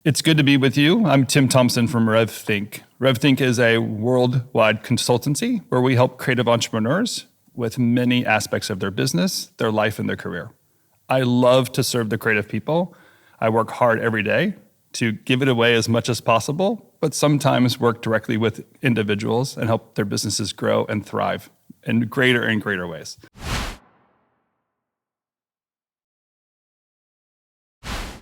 It's good to be with you. I'm Tim Thompson from RevThink. RevThink is a worldwide consultancy where we help creative entrepreneurs with many aspects of their business, their life, and their career. I love to serve the creative people. I work hard every day to give it away as much as possible, but sometimes work directly with individuals and help their businesses grow and thrive in greater and greater ways.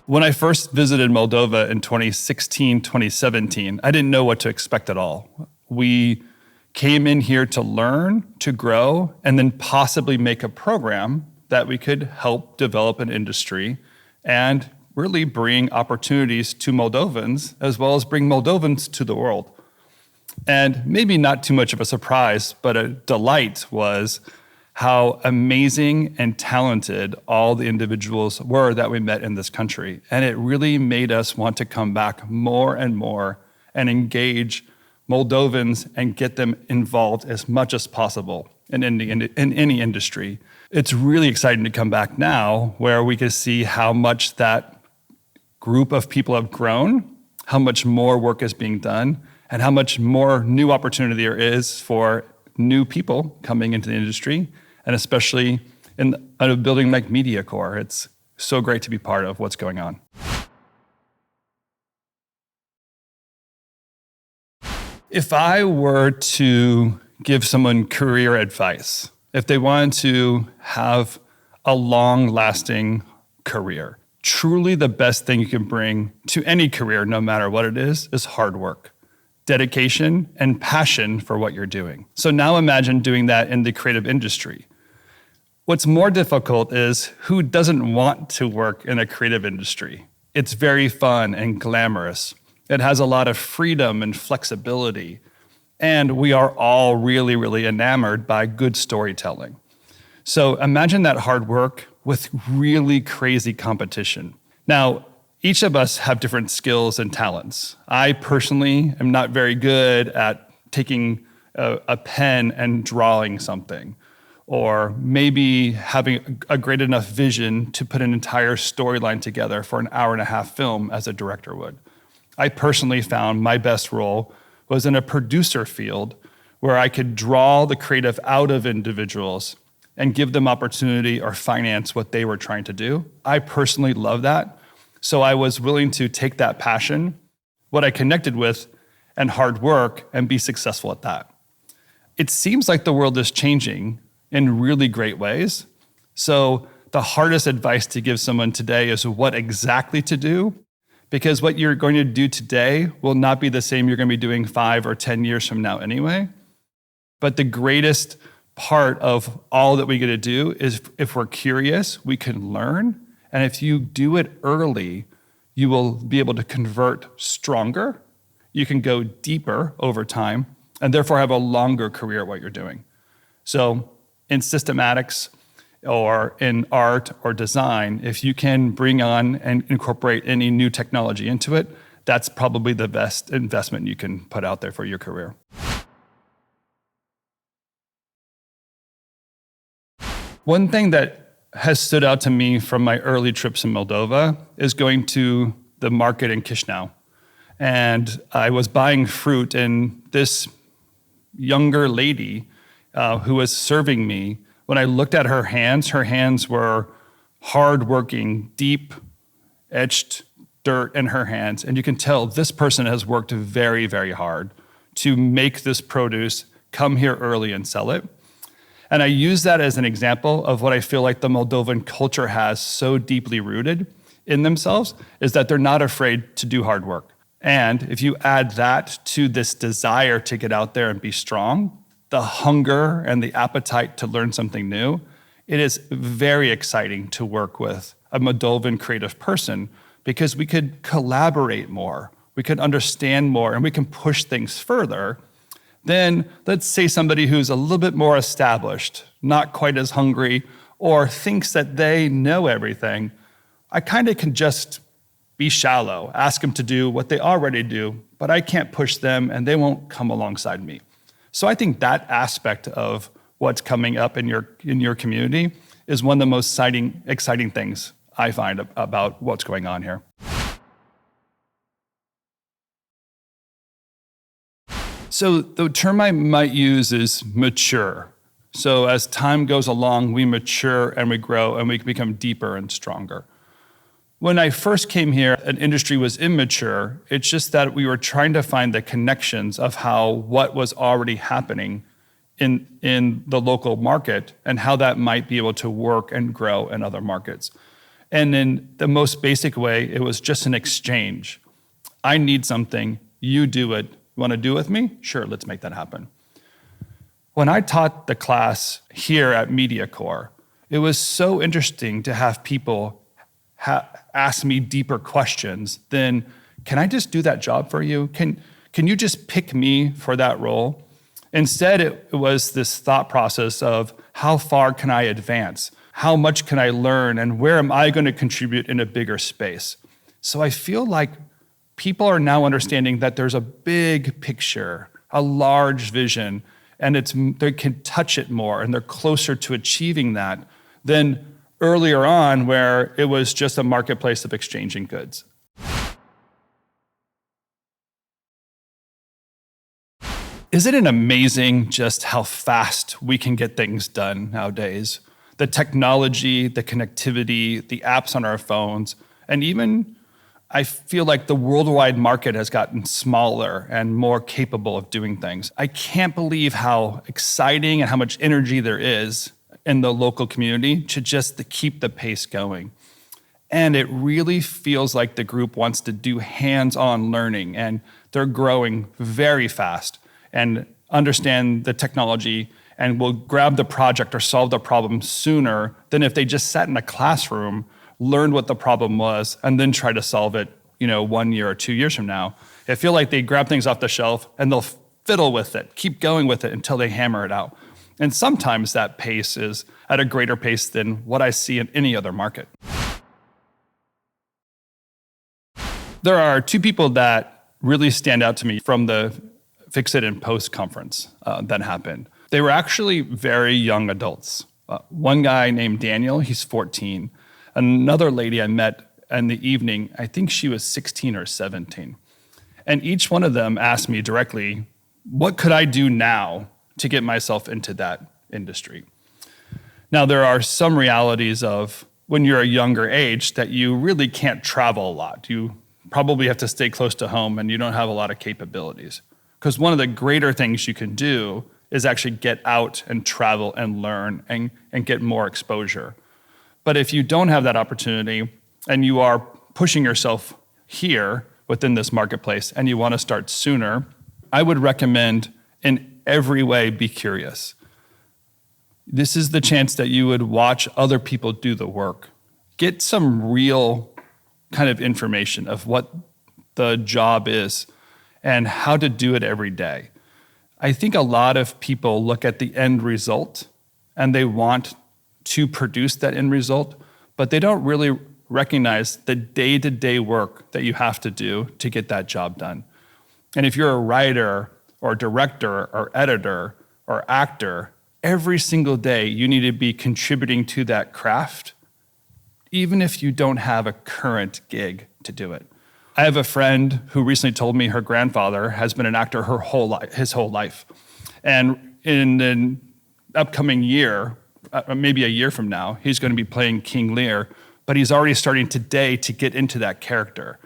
When I first visited Moldova in 2016, 2017, I didn't know what to expect at all. We came in here to learn, to grow, and then possibly make a program that we could help develop an industry and really bring opportunities to Moldovans, as well as bring Moldovans to the world. And maybe not too much of a surprise, but a delight was how amazing and talented all the individuals were that we met in this country. And it really made us want to come back more and more and engage Moldovans and get them involved as much as possible in any industry. It's really exciting to come back now where we can see how much that group of people have grown, how much more work is being done, and how much more new opportunity there is for new people coming into the industry, and especially in a building like Mediacor. It's so great to be part of what's going on. If I were to give someone career advice, if they wanted to have a long-lasting career, truly the best thing you can bring to any career, no matter what it is hard work, dedication, and passion for what you're doing. So now imagine doing that in the creative industry. What's more difficult is who doesn't want to work in a creative industry? It's very fun and glamorous. It has a lot of freedom and flexibility. And we are all really, really enamored by good storytelling. So imagine that hard work with really crazy competition. Now, each of us have different skills and talents. I personally am not very good at taking a pen and drawing something, or maybe having a great enough vision to put an entire storyline together for an hour-and-a-half film as a director would. I personally found my best role was in a producer field where I could draw the creative out of individuals and give them opportunity or finance what they were trying to do. I personally love that. So I was willing to take that passion, what I connected with, and hard work, and be successful at that. It seems like the world is changing in really great ways. So the hardest advice to give someone today is what exactly to do, because what you're going to do today will not be the same you're going to be doing 5 or 10 years from now anyway. But the greatest part of all that we get to do is if we're curious, we can learn. And if you do it early, you will be able to convert stronger. You can go deeper over time and therefore have a longer career at what you're doing. So in systematics or in art or design, if you can bring on and incorporate any new technology into it, that's probably the best investment you can put out there for your career. One thing that has stood out to me from my early trips in Moldova is going to the market in Chisinau. And I was buying fruit, and this younger lady who was serving me, when I looked at her hands were hardworking, deep, etched dirt in her hands. And you can tell this person has worked very, very hard to make this produce, come here early and sell it. And I use that as an example of what I feel like the Moldovan culture has so deeply rooted in themselves, is that they're not afraid to do hard work. And if you add that to this desire to get out there and be strong, the hunger and the appetite to learn something new, it is very exciting to work with a Moldovan creative person because we could collaborate more, we could understand more, and we can push things further. Then let's say somebody who's a little bit more established, not quite as hungry, or thinks that they know everything. I kind of can just be shallow, ask them to do what they already do, but I can't push them and they won't come alongside me. So I think that aspect of what's coming up in your community is one of the most exciting things I find about what's going on here. So the term I might use is mature. So as time goes along, we mature and we grow and we become deeper and stronger. When I first came here, an industry was immature. It's just that we were trying to find the connections of how what was already happening in the local market and how that might be able to work and grow in other markets. And in the most basic way, it was just an exchange. I need something, you do it. You want to do it with me? Sure, let's make that happen. When I taught the class here at Mediacor, it was so interesting to have people ask me deeper questions than, can I just do that job for you? Can you just pick me for that role? Instead, it was this thought process of how far can I advance? How much can I learn? And where am I going to contribute in a bigger space? So I feel like people are now understanding that there's a big picture, a large vision, and they can touch it more and they're closer to achieving that than earlier on where it was just a marketplace of exchanging goods. Isn't it amazing just how fast we can get things done nowadays? The technology, the connectivity, the apps on our phones, and even I feel like the worldwide market has gotten smaller and more capable of doing things. I can't believe how exciting and how much energy there is in the local community to keep the pace going. And it really feels like the group wants to do hands-on learning, and they're growing very fast and understand the technology and will grab the project or solve the problem sooner than if they just sat in a classroom, learned what the problem was, and then try to solve it, 1 year or 2 years from now. I feel like they grab things off the shelf and they'll fiddle with it, keep going with it until they hammer it out. And sometimes that pace is at a greater pace than what I see in any other market. There are two people that really stand out to me from the Fix It and Post conference that happened. They were actually very young adults. One guy named Daniel, he's 14. Another lady I met in the evening, I think she was 16 or 17. And each one of them asked me directly, what could I do now to get myself into that industry? Now, there are some realities of when you're a younger age that you really can't travel a lot. You probably have to stay close to home and you don't have a lot of capabilities. Because one of the greater things you can do is actually get out and travel and learn and get more exposure. But if you don't have that opportunity and you are pushing yourself here within this marketplace and you want to start sooner, I would recommend in every way be curious. This is the chance that you would watch other people do the work. Get some real kind of information of what the job is and how to do it every day. I think a lot of people look at the end result and they want to produce that end result, but they don't really recognize the day-to-day work that you have to do to get that job done. And if you're a writer or director or editor or actor, every single day you need to be contributing to that craft, even if you don't have a current gig to do it. I have a friend who recently told me her grandfather has been an actor his whole life. And in the upcoming year, maybe a year from now, he's going to be playing King Lear, but he's already starting today to get into that character.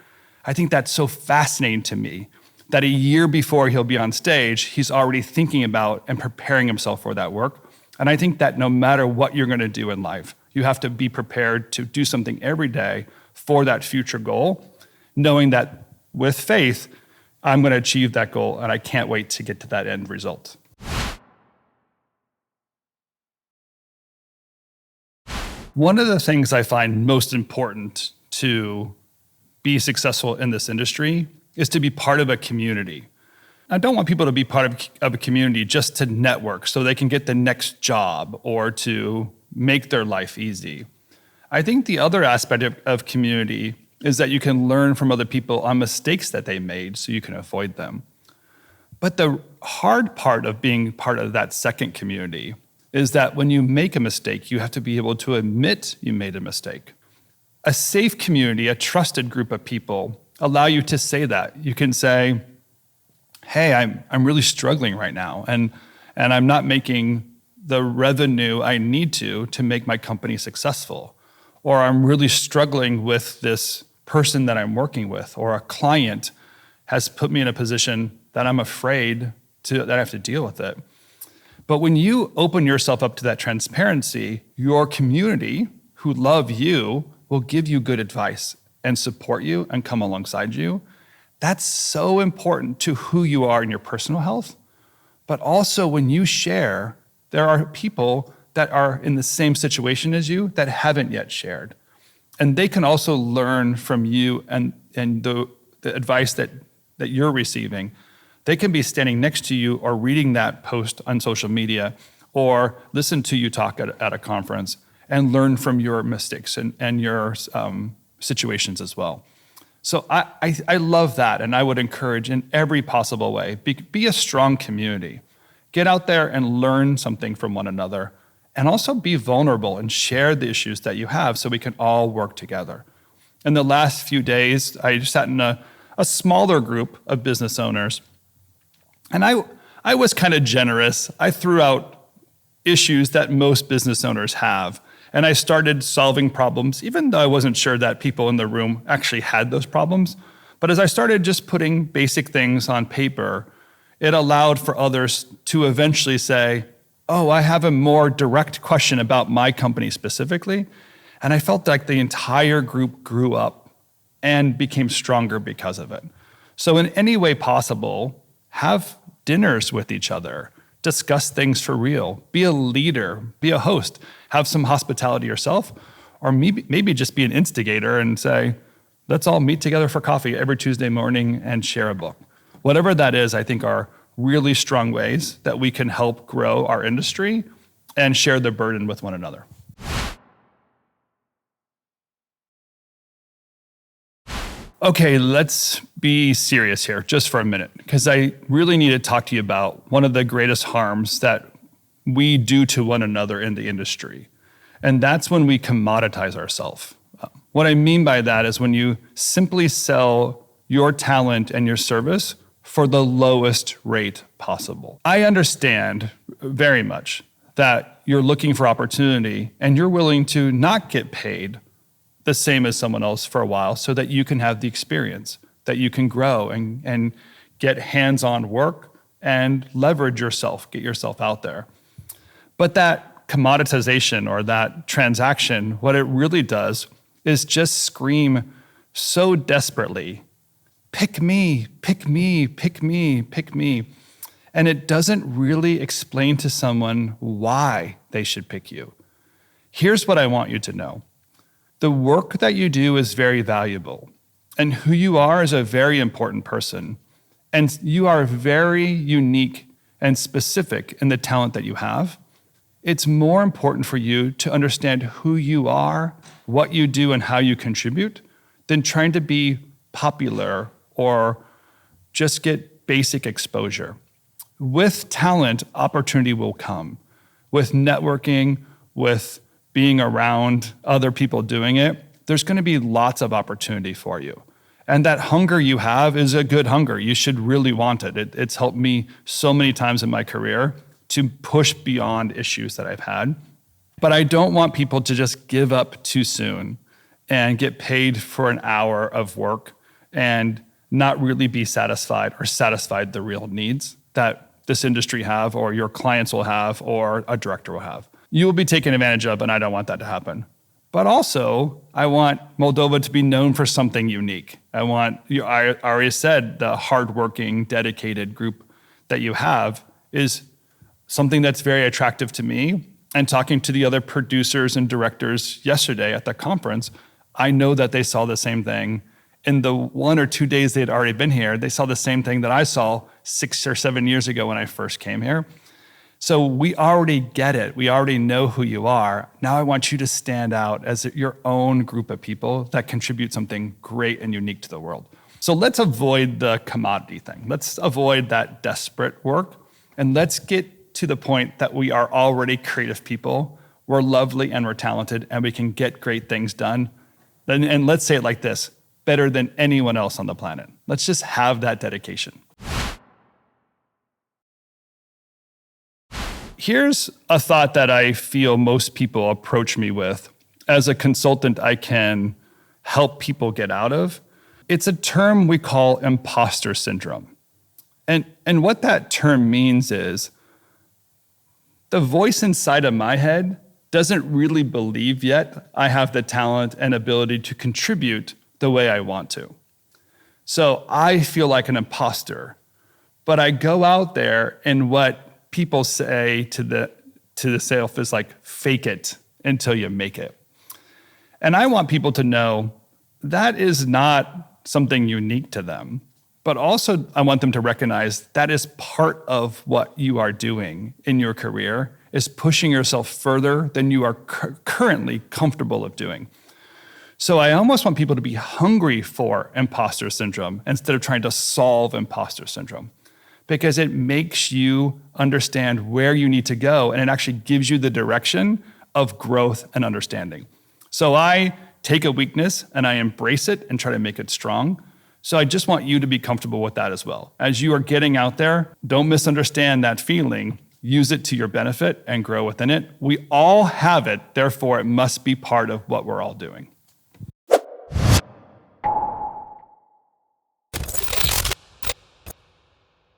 I think that's so fascinating to me, that a year before he'll be on stage, he's already thinking about and preparing himself for that work. And I think that no matter what you're going to do in life, you have to be prepared to do something every day for that future goal, knowing that with faith, I'm going to achieve that goal and I can't wait to get to that end result. One of the things I find most important to be successful in this industry is to be part of a community. I don't want people to be part of a community just to network so they can get the next job or to make their life easy. I think the other aspect of community is that you can learn from other people on mistakes that they made so you can avoid them. But the hard part of being part of that second community is that when you make a mistake, you have to be able to admit you made a mistake. A safe community, a trusted group of people, allow you to say that. You can say, hey, I'm really struggling right now, and I'm not making the revenue I need to make my company successful. Or I'm really struggling with this person that I'm working with, or a client has put me in a position that I'm afraid that I have to deal with it. But when you open yourself up to that transparency, your community who love you will give you good advice and support you and come alongside you. That's so important to who you are in your personal health. But also when you share, there are people that are in the same situation as you that haven't yet shared. And they can also learn from you and the advice that you're receiving. They can be standing next to you or reading that post on social media or listen to you talk at a conference and learn from your mistakes and your situations as well. So I love that, and I would encourage in every possible way, be a strong community. Get out there and learn something from one another, and also be vulnerable and share the issues that you have so we can all work together. In the last few days, I sat in a smaller group of business owners, and I was kind of generous. I threw out issues that most business owners have, and I started solving problems, even though I wasn't sure that people in the room actually had those problems. But as I started just putting basic things on paper, it allowed for others to eventually say, oh, I have a more direct question about my company specifically. And I felt like the entire group grew up and became stronger because of it. So in any way possible, have dinners with each other, discuss things for real, be a leader, be a host, have some hospitality yourself, or maybe just be an instigator and say, let's all meet together for coffee every Tuesday morning and share a book. Whatever that is, I think are really strong ways that we can help grow our industry and share the burden with one another. Okay, let's be serious here just for a minute, because I really need to talk to you about one of the greatest harms that we do to one another in the industry. And that's when we commoditize ourselves. What I mean by that is when you simply sell your talent and your service for the lowest rate possible. I understand very much that you're looking for opportunity and you're willing to not get paid the same as someone else for a while so that you can have the experience, that you can grow and get hands-on work and leverage yourself, get yourself out there. But that commoditization or that transaction, what it really does is just scream so desperately, pick me, pick me, pick me, pick me. And it doesn't really explain to someone why they should pick you. Here's what I want you to know. The work that you do is very valuable, and who you are is a very important person. And you are very unique and specific in the talent that you have. It's more important for you to understand who you are, what you do, and how you contribute than trying to be popular or just get basic exposure. With talent, opportunity will come. With networking, with being around other people doing it, there's going to be lots of opportunity for you. And that hunger you have is a good hunger. You should really want it. It's helped me so many times in my career to push beyond issues that I've had. But I don't want people to just give up too soon and get paid for an hour of work and not really be satisfied or satisfied the real needs that this industry have or your clients will have or a director will have. You will be taken advantage of, and I don't want that to happen. But also, I want Moldova to be known for something unique. I already said the hardworking, dedicated group that you have is something that's very attractive to me. And talking to the other producers and directors yesterday at the conference, I know that they saw the same thing. In the 1 or 2 days they had already been here, they saw the same thing that I saw 6 or 7 years ago when I first came here. So we already get it. We already know who you are. Now I want you to stand out as your own group of people that contribute something great and unique to the world. So let's avoid the commodity thing. Let's avoid that desperate work. And let's get to the point that we are already creative people. We're lovely and we're talented and we can get great things done. And let's say it like this, better than anyone else on the planet. Let's just have that dedication. Here's a thought that I feel most people approach me with. As a consultant, I can help people get out of. It's a term we call imposter syndrome. And what that term means is the voice inside of my head doesn't really believe yet I have the talent and ability to contribute the way I want to. So I feel like an imposter, but I go out there and what people say to the self is like, fake it until you make it. And I want people to know that is not something unique to them, but also I want them to recognize that is part of what you are doing in your career, is pushing yourself further than you are currently comfortable of doing. So I almost want people to be hungry for imposter syndrome instead of trying to solve imposter syndrome, because it makes you understand where you need to go and it actually gives you the direction of growth and understanding. So I take a weakness and I embrace it and try to make it strong. So I just want you to be comfortable with that as well. As you are getting out there, don't misunderstand that feeling. Use it to your benefit and grow within it. We all have it, therefore it must be part of what we're all doing.